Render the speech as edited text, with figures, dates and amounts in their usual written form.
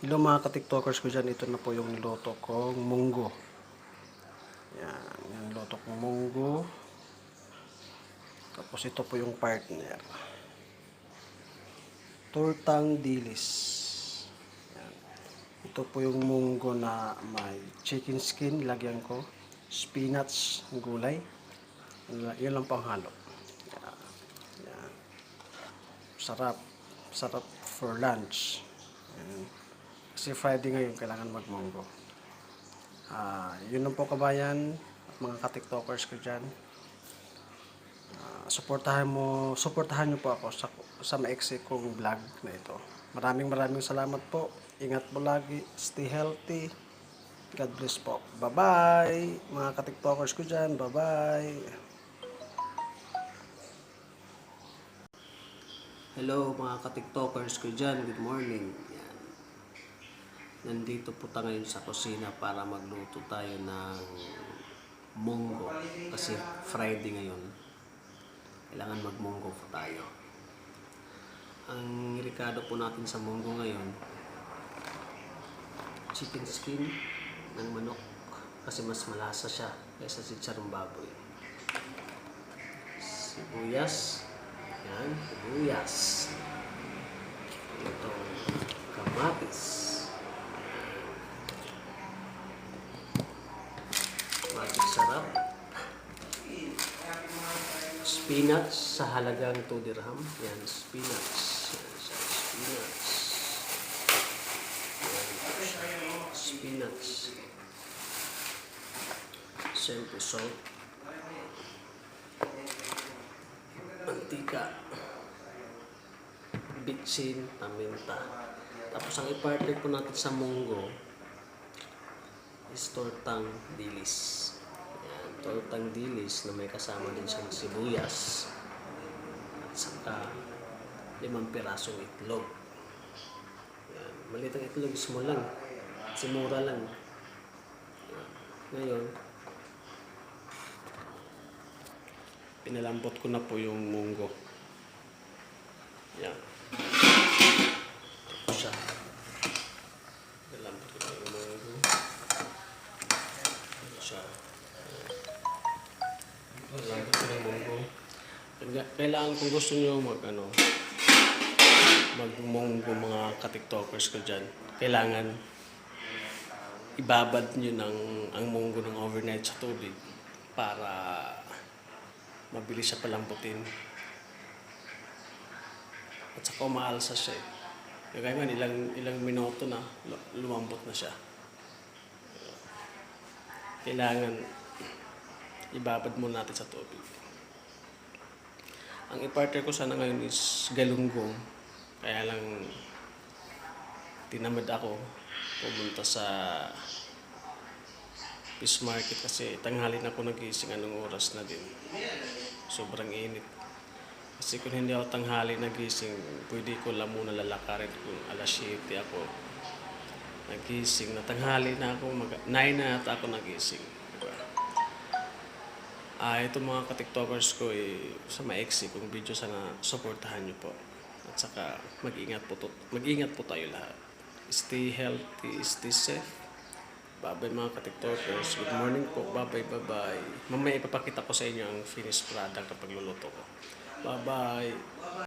Hello mga ka-tiktokers ko dyan, ito na po yung niloto kong munggo. Yan, yung niloto kong munggo. Tapos ito po yung partner. Tortang dilis. Yan. Ito po yung munggo na may chicken skin, lagyan ko. Spinach, gulay. Yun lang pang halo. Yan. Yan. Sarap. Sarap for lunch. Yan. Kasi Friday ngayon, kailangan magmunggo. Yun lang po kabayan, at mga ka-tiktokers ko dyan. Suportahan nyo po ako sa maiksi kong vlog na ito. Maraming salamat po. Ingat po lagi. Stay healthy. God bless po. Bye-bye. Mga ka-tiktokers ko dyan. Bye-bye. Hello mga ka-tiktokers ko dyan. Good morning. Nandito po tayo ngayon sa kusina para magluto tayo ng munggo. Kasi Friday ngayon, kailangan magmunggo po tayo. Ang ricado po natin sa munggo ngayon, chicken skin ng manok. Kasi mas malasa siya kaysa chicharong baboy. Sibuyas. Yan, sibuyas. Ito, kamatis. Sarap. Spinach sa halagang 2 dirham. Yan, spinach. Yan, spinach. Spinach. Siyempre salt. Mantika. Bitsin, paminta. Tapos ang i-partner po natin sa munggo is tortang dilis. Tortang dilis na may kasama din siyang sibuyas at saka 5 pirasong itlog. Yan. Maliit ang itlog, small lang. Simura lang. Yan. Ngayon, pinalambot ko na po yung munggo. Yan. Ito siya. Pinalambot ko na yung munggo. Ito siya. Kailangan kung gusto nyo magmunggo mga ka-tiktokers ko dyan, kailangan ibabad nyo ang munggo ng overnight sa tubig para mabilis siya palambutin at saka umaalsa siya kaya nga ilang minuto na lumambot na siya. Kailangan ibabad muna natin sa tubig. Ang i-partner ko sana ngayon is galunggong. Kaya lang tinamad ako pumunta sa fish market kasi tanghali na ako nagising, anong oras na din. Sobrang init. Kasi kung hindi ako tanghali nagising, pwede ko lang muna lalakarin kung alas 7 ako nagising. Na tanghali na ako, 9 na ata ako nagising. Ito mga ka-tiktokers ko sa maiksi kung video, sana supportahan nyo po. At saka mag-ingat po tayo lahat. Stay healthy, stay safe. Bye-bye mga ka-tiktokers. Good morning po. Bye-bye. Mamaya ipapakita ko sa inyo ang finished product kapag luluto ko. Bye-bye.